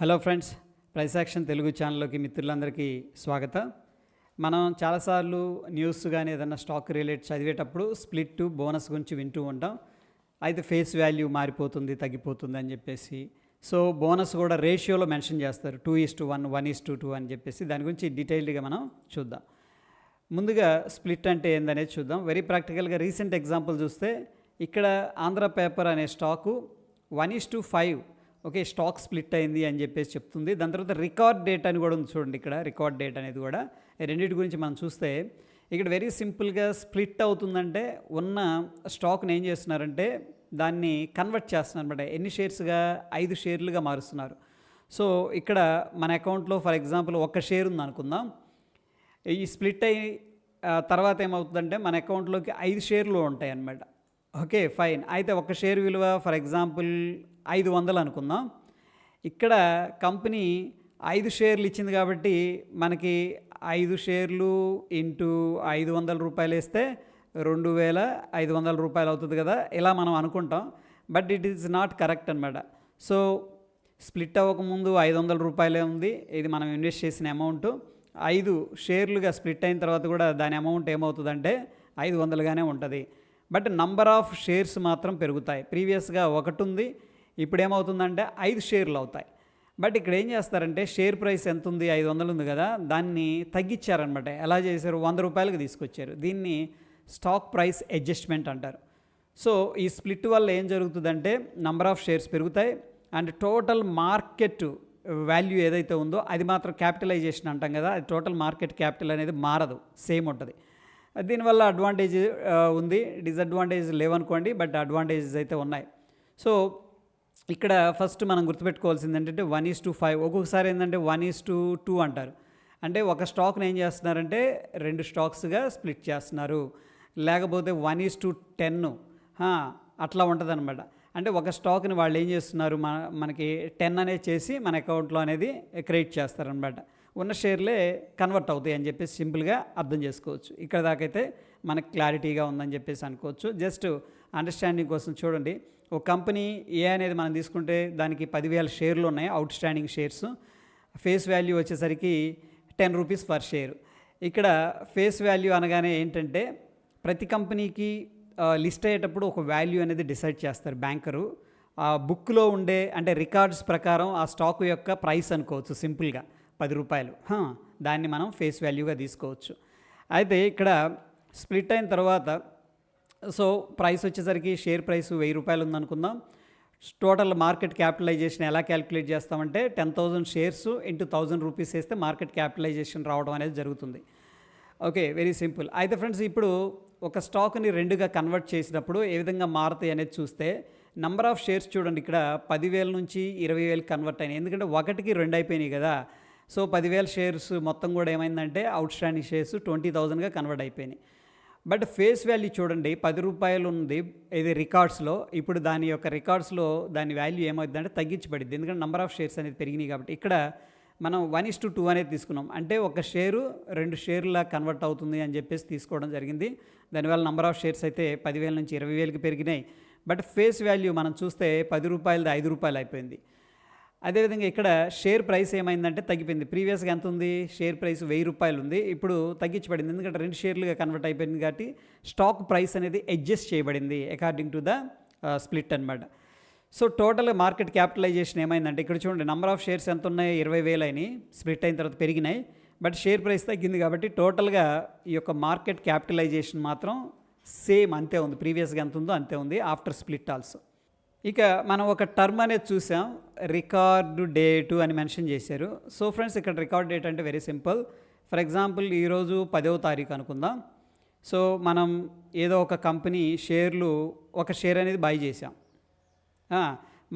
Hello friends, price action Telugu ఛానల్లోకి మిత్రులందరికీ స్వాగతం. మనం చాలాసార్లు న్యూస్ కానీ ఏదైనా స్టాక్ రిలేట్ చదివేటప్పుడు స్ప్లిట్ బోనస్ గురించి వింటూ ఉంటాం. అయితే ఫేస్ వాల్యూ మారిపోతుంది, తగ్గిపోతుంది అని చెప్పేసి. సో బోనస్ కూడా రేషియోలో మెన్షన్ చేస్తారు, 2:1, 1:2 అని చెప్పేసి. దాని గురించి డీటెయిల్డ్గా మనం చూద్దాం. ముందుగా స్ప్లిట్ అంటే ఏందనేది చూద్దాం. వెరీ ప్రాక్టికల్గా రీసెంట్ ఎగ్జాంపుల్ చూస్తే ఇక్కడ ఆంధ్ర పేపర్ అనే స్టాకు 1:5 ఓకే స్టాక్ స్ప్లిట్ అయింది అని చెప్పేసి చెప్తుంది. దాని తర్వాత రికార్డ్ డేట్ అని కూడా ఉంది చూడండి. ఇక్కడ రికార్డ్ డేట్ అనేది కూడా రెండింటి గురించి మనం చూస్తే ఇక్కడ వెరీ సింపుల్గా స్ప్లిట్ అవుతుందంటే ఉన్న స్టాక్ని ఏం చేస్తున్నారంటే దాన్ని కన్వర్ట్ చేస్తున్నారు అనమాట. ఎన్ని షేర్స్గా 5 షేర్లుగా మారుస్తున్నారు. సో ఇక్కడ మన అకౌంట్లో ఫర్ ఎగ్జాంపుల్ 1 షేర్ ఉంది అనుకుందాం. ఈ స్ప్లిట్ అయ్యి తర్వాత ఏమవుతుందంటే మన అకౌంట్లోకి 5 షేర్లు ఉంటాయి అన్నమాట. Okay fine. అయితే 1 షేర్ విలువ ఫర్ ఎగ్జాంపుల్ 500 అనుకుందాం. ఇక్కడ కంపెనీ 5 షేర్లు ఇచ్చింది కాబట్టి మనకి 5 షేర్లు ఇంటూ 500 రూపాయలు వేస్తే 2500 రూపాయలు అవుతుంది కదా, ఇలా మనం అనుకుంటాం. But it is not correct అనమాట. సో స్ప్లిట్ అవ్వకముందు 500 రూపాయలే ఉంది. ఇది మనం ఇన్వెస్ట్ చేసిన అమౌంట్. 5 షేర్లుగా స్ప్లిట్ అయిన తర్వాత కూడా దాని అమౌంట్ ఏమవుతుందంటే 500గానే ఉంటుంది. బట్ నంబర్ ఆఫ్ షేర్స్ మాత్రం పెరుగుతాయి. ప్రీవియస్గా 1 ఉంది, ఇప్పుడు ఏమవుతుందంటే 5 షేర్లు అవుతాయి. బట్ ఇక్కడ ఏం చేస్తారంటే షేర్ ప్రైస్ ఎంత ఉంది, 500 ఉంది కదా, దాన్ని తగ్గించారనమాట. ఎలా చేశారు, 100 రూపాయలకు తీసుకొచ్చారు. దీన్ని స్టాక్ ప్రైస్ అడ్జస్ట్మెంట్ అంటారు. సో ఈ స్ప్లిట్ వల్ల ఏం జరుగుతుందంటే నంబర్ ఆఫ్ షేర్స్ పెరుగుతాయి అండ్ టోటల్ మార్కెట్ వాల్యూ ఏదైతే ఉందో అది మాత్రం క్యాపిటలైజేషన్ అంటాం కదా, అది టోటల్ మార్కెట్ క్యాపిటల్ అనేది మారదు, సేమ్ ఉంటుంది. దీనివల్ల అడ్వాంటేజ్ ఉంది, డిసడ్వాంటేజ్ లేవనుకోండి, బట్ అడ్వాంటేజెస్ అయితే ఉన్నాయి. సో ఇక్కడ ఫస్ట్ మనం గుర్తుపెట్టుకోవాల్సింది ఏంటంటే 1:5. ఒక్కొక్కసారి ఏంటంటే 1:2 అంటారు. అంటే ఒక స్టాక్ని ఏం చేస్తున్నారంటే 2 స్టాక్స్గా స్ప్లిట్ చేస్తున్నారు. లేకపోతే 1:10 అట్లా ఉంటుంది అనమాట. అంటే ఒక స్టాక్ని వాళ్ళు ఏం చేస్తున్నారు, మనకి 10 అనేది చేసి మన అకౌంట్లో అనేది క్రెడిట్ చేస్తారనమాట. ఉన్న షేర్లే కన్వర్ట్ అవుతాయి అని చెప్పేసి సింపుల్గా అర్థం చేసుకోవచ్చు. ఇక్కడ దాకైతే మనకు క్లారిటీగా ఉందని చెప్పేసి అనుకోవచ్చు. జస్ట్ అండర్స్టాండింగ్ కోసం చూడండి. ఒక కంపెనీ ఏ అనేది మనం తీసుకుంటే దానికి 10,000 షేర్లు ఉన్నాయి, out standing shares. Face value వచ్చేసరికి 10 రూపీస్ పర్ షేర్. ఇక్కడ ఫేస్ వాల్యూ అనగానే ఏంటంటే ప్రతి కంపెనీకి లిస్ట్ అయ్యేటప్పుడు ఒక వాల్యూ అనేది డిసైడ్ చేస్తారు బ్యాంకరు. ఆ బుక్లో ఉండే అంటే రికార్డ్స్ ప్రకారం ఆ స్టాక్ యొక్క ప్రైస్ అనుకోవచ్చు సింపుల్గా 10 రూపాయలు. దాన్ని మనం ఫేస్ వాల్యూగా తీసుకోవచ్చు. అయితే ఇక్కడ స్ప్లిట్ అయిన తర్వాత సో ప్రైస్ వచ్చేసరికి షేర్ ప్రైస్ 1000 రూపాయలు ఉందనుకుందాం. టోటల్ మార్కెట్ క్యాపిటలైజేషన్ ఎలా క్యాలిక్యులేట్ చేస్తామంటే 10,000 షేర్స్ ఇంటూ 1000 రూపీస్ వేస్తే మార్కెట్ క్యాపిటలైజేషన్ రావడం అనేది జరుగుతుంది. Okay very simple. అయితే ఫ్రెండ్స్ ఇప్పుడు ఒక స్టాక్ని 2గా కన్వర్ట్ చేసినప్పుడు ఏ విధంగా మారుతాయి అనేది చూస్తే నంబర్ ఆఫ్ షేర్స్ చూడండి. ఇక్కడ 10,000 నుంచి 20,000 కన్వర్ట్ అయినాయి. ఎందుకంటే 1కి 2 అయిపోయినాయి కదా. సో 10,000 షేర్స్ మొత్తం కూడా ఏమైందంటే అవుట్ స్టాండింగ్ షేర్స్ 20,000గా కన్వర్ట్ అయిపోయినాయి. బట్ ఫేస్ వాల్యూ చూడండి 10 రూపాయలు ఉంది ఇది రికార్డ్స్లో. ఇప్పుడు దాని యొక్క రికార్డ్స్లో దాని వాల్యూ ఏమవుతుందంటే తగ్గించబడింది, ఎందుకంటే నెంబర్ ఆఫ్ షేర్స్ అనేది పెరిగినాయి కాబట్టి. ఇక్కడ మనం 1:2 అనేది తీసుకున్నాం. అంటే 1 షేరు 2 షేర్లా కన్వర్ట్ అవుతుంది అని చెప్పేసి తీసుకోవడం జరిగింది. దానివల్ల నెంబర్ ఆఫ్ షేర్స్ అయితే 10,000 నుంచి 20,000కి పెరిగినాయి. బట్ ఫేస్ వాల్యూ మనం చూస్తే 10 రూపాయలది 5 రూపాయలు అయిపోయింది. అదేవిధంగా ఇక్కడ షేర్ ప్రైస్ ఏమైందంటే తగ్గిపోయింది. ప్రీవియస్గా ఎంత ఉంది, షేర్ ప్రైస్ 1000 రూపాయలు ఉంది, ఇప్పుడు తగ్గించబడింది. ఎందుకంటే 2 షేర్లుగా కన్వర్ట్ అయిపోయింది కాబట్టి స్టాక్ ప్రైస్ అనేది అడ్జస్ట్ చేయబడింది అకార్డింగ్ టు ద స్ప్లిట్ అనమాట. సో టోటల్ మార్కెట్ క్యాపిటలైజేషన్ ఏమైందంటే ఇక్కడ చూడండి నెంబర్ ఆఫ్ షేర్స్ ఎంత ఉన్నాయి, 20,000 అయినాయి. స్ప్లిట్ అయిన తర్వాత పెరిగినాయి. బట్ షేర్ ప్రైస్ తగ్గింది కాబట్టి టోటల్గా ఈ యొక్క మార్కెట్ క్యాపిటలైజేషన్ మాత్రం సేమ్ అంతే ఉంది. ప్రీవియస్గా ఎంత ఉందో అంతే ఉంది ఆఫ్టర్ స్ప్లిట్ ఆల్సో. ఇక మనం ఒక టర్మ్ అనేది చూసాం, రికార్డు డేటు అని మెన్షన్ చేశారు. సో ఫ్రెండ్స్ ఇక్కడ రికార్డ్ డేట్ అంటే వెరీ సింపుల్. ఫర్ ఎగ్జాంపుల్ ఈరోజు 10వ తారీఖు అనుకుందాం. సో మనం ఏదో ఒక కంపెనీ షేర్లు 1 షేర్ అనేది బై చేసాం.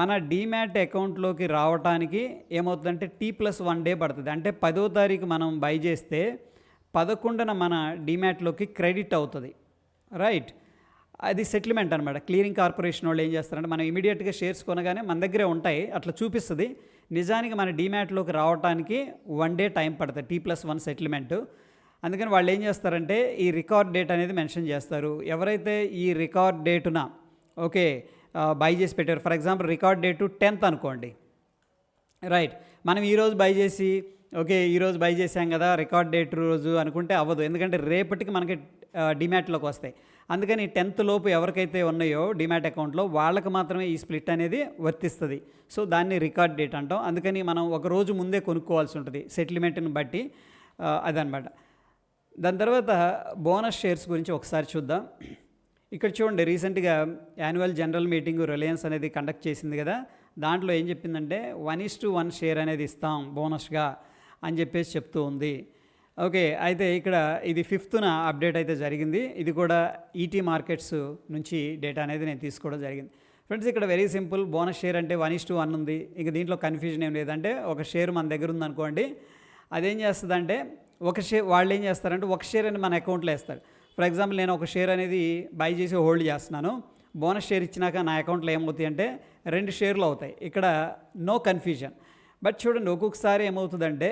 మన డీమ్యాట్ అకౌంట్లోకి రావడానికి ఏమవుతుందంటే T+1 డే పడుతుంది. అంటే 10వ తారీఖు మనం బై చేస్తే 11న మన డీమ్యాట్లోకి క్రెడిట్ అవుతుంది, రైట్. అది సెటిల్మెంట్ అనమాట. క్లియరింగ్ కార్పొరేషన్ వాళ్ళు ఏం చేస్తారంటే మనం ఇమీడియట్గా షేర్స్ కొనగానే మన దగ్గరే ఉంటాయి అట్లా చూపిస్తుంది. నిజానికి మన డీమ్యాట్లోకి రావడానికి 1 డే టైం పడుతుంది, T+1 సెటిల్మెంట్. అందుకని వాళ్ళు ఏం చేస్తారంటే ఈ రికార్డ్ డేట్ అనేది మెన్షన్ చేస్తారు. ఎవరైతే ఈ రికార్డ్ డేటున ఓకే బై చేసి పెట్టారు, for example record date 10th అనుకోండి, రైట్. మనం ఈరోజు బై చేసి ఓకే ఈరోజు బై చేసాం కదా రికార్డ్ డేట్ రోజు అనుకుంటే అవ్వదు, ఎందుకంటే రేపటికి మనకి డిమాట్లోకి వస్తాయి. అందుకని 10th లోపు ఎవరికైతే ఉన్నాయో డిమాట్ అకౌంట్లో వాళ్ళకి మాత్రమే ఈ స్ప్లిట్ అనేది వర్తిస్తుంది. సో దాన్ని రికార్డ్ డేట్ అంటాం. అందుకని మనం ఒక రోజు ముందే కొనుక్కోవాల్సి ఉంటుంది సెటిల్మెంట్ని బట్టి, అదనమాట. దాని తర్వాత బోనస్ షేర్స్ గురించి ఒకసారి చూద్దాం. ఇక్కడ చూడండి, రీసెంట్గా యాన్యువల్ జనరల్ మీటింగ్ రిలయన్స్ అనేది కండక్ట్ చేసింది కదా, దాంట్లో ఏం చెప్పిందంటే 1:1 షేర్ అనేది ఇస్తాం బోనస్గా అని చెప్పేసి చెప్తూ ఉంది. ఓకే, అయితే ఇక్కడ ఇది 5th అప్డేట్ అయితే జరిగింది. ఇది కూడా ఈటీ మార్కెట్స్ నుంచి డేటా అనేది నేను తీసుకోవడం జరిగింది. ఫ్రెండ్స్, ఇక్కడ వెరీ సింపుల్, బోనస్ షేర్ అంటే 1:1 ఉంది. ఇక దీంట్లో కన్ఫ్యూజన్ ఏం లేదంటే ఒక షేర్ మన దగ్గర ఉందనుకోండి, అదేం చేస్తుందంటే వాళ్ళు ఏం చేస్తారంటే ఒక షేర్ అని మన అకౌంట్లో వేస్తారు. ఫర్ ఎగ్జాంపుల్ నేను ఒక షేర్ అనేది బై చేసి హోల్డ్ చేస్తున్నాను, బోనస్ షేర్ ఇచ్చినాక నా అకౌంట్లో ఏమవుతాయి అంటే 2 షేర్లు అవుతాయి. ఇక్కడ నో కన్ఫ్యూజన్. బట్ చూడండి, ఒక్కొక్కసారి ఏమవుతుందంటే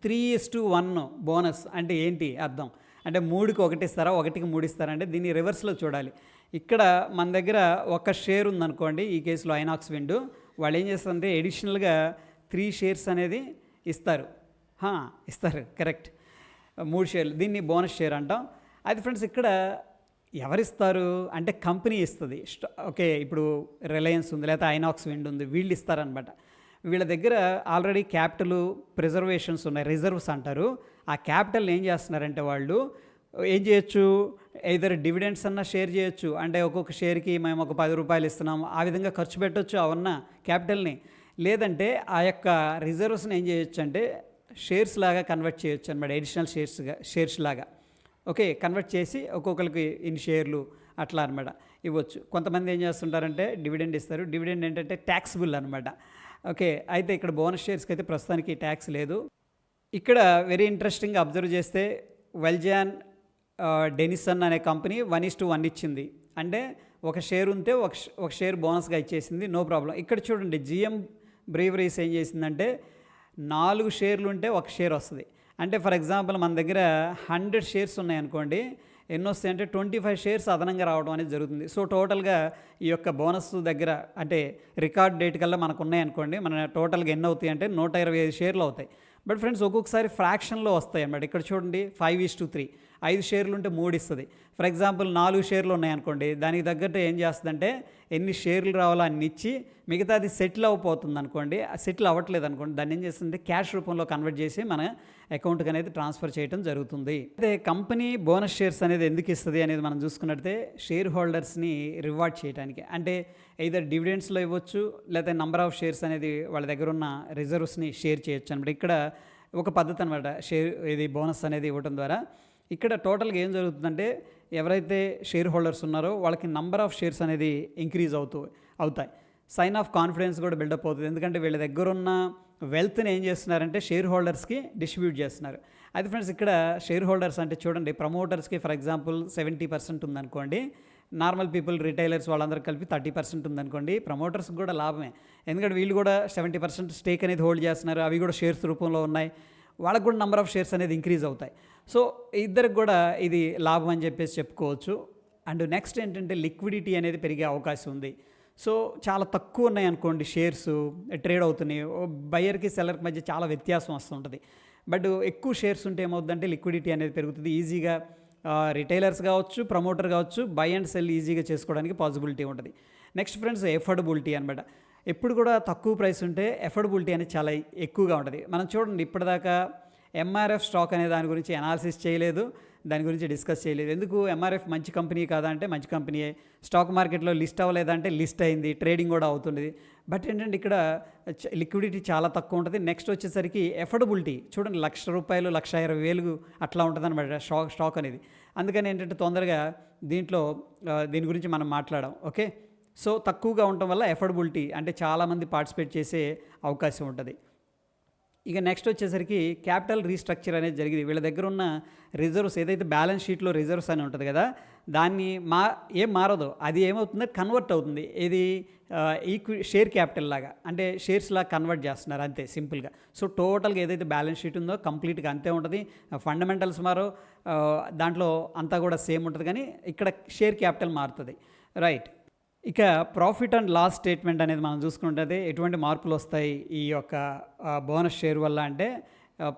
3:1 బోనస్ అంటే ఏంటి అర్థం అంటే 3కి 1 ఇస్తారా, 1కి 3 ఇస్తారా అంటే దీన్ని రివర్స్లో చూడాలి. ఇక్కడ మన దగ్గర ఒక షేర్ ఉందనుకోండి, ఈ కేసులో ఐనాక్స్ విండ్, వాళ్ళు ఏం చేస్తారంటే ఎడిషనల్గా 3 షేర్స్ అనేది ఇస్తారు. ఇస్తారు, కరెక్ట్, 3 షేర్లు, దీన్ని బోనస్ షేర్ అంటాం. అది ఫ్రెండ్స్ ఇక్కడ ఎవరిస్తారు అంటే కంపెనీ ఇస్తుంది. ఓకే, ఇప్పుడు రిలయన్స్ ఉంది లేకపోతే ఐనాక్స్ విండ్ ఉంది, వీళ్ళు ఇస్తారనమాట. వీళ్ళ దగ్గర ఆల్రెడీ క్యాపిటల్ ప్రిజర్వేషన్స్ ఉన్నాయి, రిజర్వ్స్ అంటారు. ఆ క్యాపిటల్ ఏం చేస్తున్నారంటే వాళ్ళు ఏం చేయొచ్చు, ఏదర్ డివిడెండ్స్ అన్నా షేర్ చేయొచ్చు, అంటే ఒక్కొక్క షేర్కి మేము ఒక 10 రూపాయలు ఇస్తున్నాము, ఆ విధంగా ఖర్చు పెట్టవచ్చు అవన్న క్యాపిటల్ని. లేదంటే ఆ యొక్క రిజర్వ్స్ని ఏం చేయొచ్చు అంటే షేర్స్ లాగా కన్వర్ట్ చేయొచ్చు అనమాట, ఎడిషనల్ షేర్స్ లాగా. ఓకే, కన్వర్ట్ చేసి ఒక్కొక్కరికి ఇన్ని షేర్లు అట్లా అనమాట ఇవ్వచ్చు. కొంతమంది ఏం చేస్తుంటారంటే డివిడెండ్ ఇస్తారు. డివిడెండ్ ఏంటంటే ట్యాక్సిబుల్ అనమాట. ఓకే, అయితే ఇక్కడ బోనస్ షేర్స్కి అయితే ప్రస్తుతానికి ట్యాక్స్ లేదు. ఇక్కడ వెరీ ఇంట్రెస్టింగ్గా అబ్జర్వ్ చేస్తే వెల్జాన్ డెనిసన్ అనే కంపెనీ 1:1 ఇచ్చింది. అంటే ఒక షేర్ ఉంటే ఒక షేర్ బోనస్గా ఇచ్చేసింది, నో ప్రాబ్లం. ఇక్కడ చూడండి, జిఎం బ్రీవరీస్ ఏం చేసిందంటే 4 షేర్లు ఉంటే ఒక షేర్ వస్తుంది. అంటే ఫర్ ఎగ్జాంపుల్ మన దగ్గర 100 షేర్స్ ఉన్నాయనుకోండి, ఎన్ని వస్తాయి అంటే 25 షేర్స్ అదనంగా రావడం అనేది జరుగుతుంది. సో టోటల్గా ఈ యొక్క బోనస్ దగ్గర అంటే రికార్డ్ డేట్ కల్లా మనకు ఉన్నాయనుకోండి, మన టోటల్గా ఎన్ని అవుతాయి అంటే 125 షేర్లు అవుతాయి. బట్ ఫ్రెండ్స్, ఒక్కొక్కసారి ఫ్రాక్షన్లో వస్తాయి అన్నమాట. ఇక్కడ చూడండి, 5:3, 5 షేర్లు ఉంటే 3 ఇస్తుంది. ఫర్ ఎగ్జాంపుల్ 4 షేర్లు ఉన్నాయనుకోండి, దానికి తగ్గట్టు ఏం చేస్తుందంటే ఎన్ని షేర్లు రావాలో అన్ని ఇచ్చి మిగతాది సెటిల్ అవ్వబోతుంది అనుకోండి, సెటిల్ అవ్వట్లేదు అనుకోండి, దాన్ని ఏం చేస్తుంటే క్యాష్ రూపంలో కన్వర్ట్ చేసి మన అకౌంట్కి అనేది ట్రాన్స్ఫర్ చేయడం జరుగుతుంది. అయితే కంపెనీ బోనస్ షేర్స్ అనేది ఎందుకు ఇస్తుంది అనేది మనం చూసుకున్నట్టే షేర్ హోల్డర్స్ని రివార్డ్ చేయడానికి, అంటే either డివిడెండ్స్లో ఇవ్వచ్చు, లేకపోతే నంబర్ ఆఫ్ షేర్స్ అనేది వాళ్ళ దగ్గర ఉన్న రిజర్వ్స్ని షేర్ చేయొచ్చు అనమాట. ఇక్కడ ఒక పద్ధతి అనమాట షేర్ ఇది బోనస్ అనేది ఇవ్వడం ద్వారా. ఇక్కడ టోటల్గా ఏం జరుగుతుందంటే ఎవరైతే షేర్ హోల్డర్స్ ఉన్నారో వాళ్ళకి నంబర్ ఆఫ్ షేర్స్ అనేది ఇంక్రీజ్ అవుతాయి. సైన్ ఆఫ్ కాన్ఫిడెన్స్ కూడా బిల్డప్ అవుతుంది, ఎందుకంటే వీళ్ళ దగ్గర ఉన్న వెల్త్ని ఏం చేస్తున్నారంటే షేర్ హోల్డర్స్కి డిస్ట్రిబ్యూట్ చేస్తున్నారు. అది ఫ్రెండ్స్, ఇక్కడ షేర్ హోల్డర్స్ అంటే చూడండి, ప్రమోటర్స్కి ఫర్ ఎగ్జాంపుల్ 70% ఉందనుకోండి, నార్మల్ పీపుల్ రిటైలర్స్ వాళ్ళందరూ కలిపి 30% ఉందనుకోండి, ప్రమోటర్స్కి కూడా లాభమే, ఎందుకంటే వీళ్ళు కూడా 70% స్టేక్ అనేది హోల్డ్ చేస్తున్నారు, అవి కూడా షేర్స్ రూపంలో ఉన్నాయి, వాళ్ళకు కూడా నెంబర్ ఆఫ్ షేర్స్ అనేది ఇంక్రీజ్ అవుతాయి. సో ఇద్దరికి కూడా ఇది లాభం అని చెప్పేసి చెప్పుకోవచ్చు. అండ్ నెక్స్ట్ ఏంటంటే లిక్విడిటీ అనేది పెరిగే అవకాశం ఉంది. సో చాలా తక్కువ ఉన్నాయి అనుకోండి షేర్స్ ట్రేడ్ అవుతున్నాయి, బయ్యర్కి సెల్లర్కి మధ్య చాలా వ్యత్యాసం వస్తుంటుంది. బట్ ఎక్కువ షేర్స్ ఉంటే ఏమవుతుందంటే లిక్విడిటీ అనేది పెరుగుతుంది, ఈజీగా రిటైలర్స్ కావచ్చు, ప్రమోటర్ కావచ్చు, బై అండ్ సెల్ ఈజీగా చేసుకోవడానికి పాసిబిలిటీ ఉంటుంది. నెక్స్ట్ ఫ్రెండ్స్, ఎఫోర్డబిలిటీ అనమాట. ఎప్పుడు కూడా తక్కువ ప్రైస్ ఉంటే ఎఫోర్డబిలిటీ అనేది చాలా ఎక్కువగా ఉంటుంది. మనం చూడండి, ఇప్పటిదాకా ఎంఆర్ఎఫ్ స్టాక్ అనే దాని గురించి అనాలిసిస్ చేయలేదు, దాని గురించి డిస్కస్ చేయలేదు. ఎందుకు, ఎంఆర్ఎఫ్ మంచి కంపెనీ కాదా అంటే మంచి కంపెనీయే, స్టాక్ మార్కెట్లో లిస్ట్ అవ్వలేదంటే లిస్ట్ అయింది, ట్రేడింగ్ కూడా అవుతుంది. బట్ ఏంటంటే ఇక్కడ లిక్విడిటీ చాలా తక్కువ ఉంటుంది. నెక్స్ట్ వచ్చేసరికి ఎఫోర్డబిలిటీ చూడండి, ₹1,00,000 1,20,000 అట్లా ఉంటుంది అనమాట స్టాక్ అనేది. అందుకని ఏంటంటే తొందరగా దీని గురించి మనం మాట్లాడాం. ఓకే, సో తక్కువగా ఉండటం వల్ల ఎఫోర్డబిలిటీ అంటే చాలామంది పార్టిసిపేట్ చేసే అవకాశం ఉంటుంది. ఇక నెక్స్ట్ వచ్చేసరికి క్యాపిటల్ రీస్ట్రక్చర్ అనేది జరిగింది. వీళ్ళ దగ్గర ఉన్న రిజర్వ్స్ ఏదైతే బ్యాలెన్స్ షీట్లో రిజర్వ్స్ అని ఉంటుంది కదా, దాన్ని ఏం మారదో అది ఏమవుతుందో కన్వర్ట్ అవుతుంది. ఇది షేర్ క్యాపిటల్ లాగా, అంటే షేర్స్ లాగా కన్వర్ట్ చేస్తున్నారు అంతే సింపుల్గా. సో టోటల్గా ఏదైతే బ్యాలెన్స్ షీట్ ఉందో కంప్లీట్గా అంతే ఉంటుంది. ఫండమెంటల్స్ మారో, దాంట్లో అంతా కూడా సేమ్ ఉంటుంది, కానీ ఇక్కడ షేర్ క్యాపిటల్ మారుతుంది. రైట్, ఇక ప్రాఫిట్ అండ్ లాస్ స్టేట్మెంట్ అనేది మనం చూసుకుంటే ఎటువంటి మార్పులు వస్తాయి ఈ యొక్క బోనస్ షేర్ వల్ల అంటే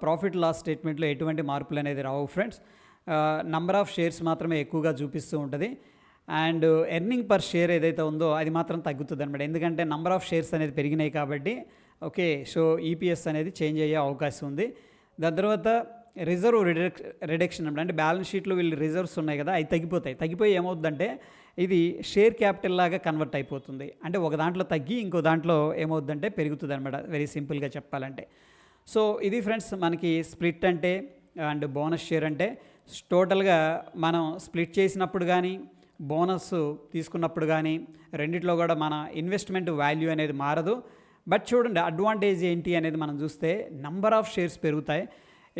ప్రాఫిట్ లాస్ స్టేట్మెంట్లో ఎటువంటి మార్పులు అనేది రావు ఫ్రెండ్స్. నంబర్ ఆఫ్ షేర్స్ మాత్రమే ఎక్కువగా చూపిస్తూ ఉంటుంది. అండ్ ఎర్నింగ్ పర్ షేర్ ఏదైతే ఉందో అది మాత్రం తగ్గుతుంది అనమాట. ఎందుకంటే నంబర్ ఆఫ్ షేర్స్ అనేది పెరిగినాయి కాబట్టి ఓకే. సో ఈపీఎస్ అనేది చేంజ్ అయ్యే అవకాశం ఉంది. దాని తర్వాత రిజర్వ్ రిడక్షన్ అనమాట. అంటే బ్యాలెన్స్ షీట్లో వీళ్ళు రిజర్వ్స్ ఉన్నాయి కదా, అవి తగ్గిపోయి ఏమవుతుందంటే ఇది షేర్ క్యాపిటల్ లాగా కన్వర్ట్ అయిపోతుంది. అంటే ఒక దాంట్లో తగ్గి ఇంకో దాంట్లో ఏమవుతుందంటే పెరుగుతుంది అనమాట, వెరీ సింపుల్గా చెప్పాలంటే. సో ఇది ఫ్రెండ్స్ మనకి స్ప్లిట్ అంటే అండ్ బోనస్ షేర్ అంటే. టోటల్గా మనం స్ప్లిట్ చేసినప్పుడు కానీ బోనస్ తీసుకున్నప్పుడు కానీ రెండిట్లో కూడా మన ఇన్వెస్ట్మెంట్ వాల్యూ అనేది మారదు. బట్ చూడండి అడ్వాంటేజ్ ఏంటి అనేది మనం చూస్తే నంబర్ ఆఫ్ షేర్స్ పెరుగుతాయి.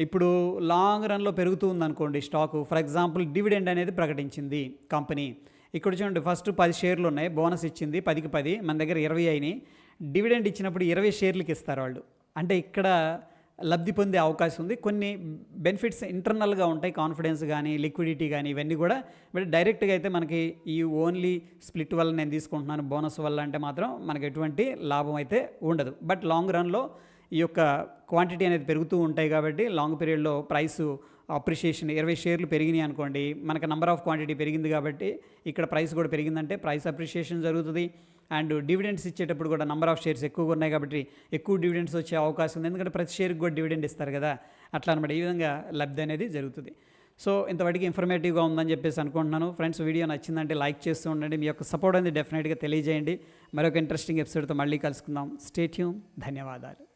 ఇప్పుడు లాంగ్ రన్లో పెరుగుతూ ఉందనుకోండి స్టాకు, ఫర్ ఎగ్జాంపుల్ డివిడెండ్ అనేది ప్రకటించింది కంపెనీ. ఇక్కడ చూడండి ఫస్ట్ 10 షేర్లు ఉన్నాయి, బోనస్ ఇచ్చింది 10కి 10, మన దగ్గర 20 అయినాయి. డివిడెండ్ ఇచ్చినప్పుడు 20 షేర్లకి ఇస్తారు వాళ్ళు. అంటే ఇక్కడ లబ్ధి పొందే అవకాశం ఉంది. కొన్ని బెనిఫిట్స్ ఇంటర్నల్గా ఉంటాయి, కాన్ఫిడెన్స్ కానీ లిక్విడిటీ కానీ ఇవన్నీ కూడా. బట్ డైరెక్ట్గా అయితే మనకి ఈ ఓన్లీ స్ప్లిట్ వల్ల నేను తీసుకుంటున్నాను బోనస్ వల్ల అంటే మాత్రం మనకి ఎటువంటి లాభం అయితే ఉండదు. బట్ లాంగ్ రన్లో ఈ యొక్క క్వాంటిటీ అనేది పెరుగుతూ ఉంటాయి కాబట్టి లాంగ్ పీరియడ్లో ప్రైస్ అప్రిషియేషన్ 20 షేర్లు పెరిగినాయి అనుకోండి, మనకు నెంబర్ ఆఫ్ క్వాంటిటీ పెరిగింది కాబట్టి ఇక్కడ ప్రైస్ కూడా పెరిగిందంటే ప్రైస్ అప్రిషియేషన్ జరుగుతుంది. అండ్ డివిడెండ్స్ ఇచ్చేటప్పుడు కూడా నెంబర్ ఆఫ్ షేర్స్ ఎక్కువగా ఉన్నాయి కాబట్టి ఎక్కువ డివిడెండ్స్ వచ్చే అవకాశం ఉంది. ఎందుకంటే ప్రతి షేర్కి కూడా డివిడెండ్ ఇస్తారు కదా, అట్లా అనమాట. ఈ విధంగా లబ్ధి అనేది జరుగుతుంది. సో ఇంతవరకు ఇన్ఫర్మేటివ్గా ఉందని చెప్పేసి అనుకుంటున్నాను ఫ్రెండ్స్. వీడియో నచ్చిందంటే లైక్ చేస్తూ ఉండండి. మీ యొక్క సపోర్ట్ అనేది డెఫినెట్గా తెలియజేయండి. మరొక ఇంట్రెస్టింగ్ ఎపిసోడ్తో మళ్ళీ కలుసుకుందాం. Stay tune. ధన్యవాదాలు.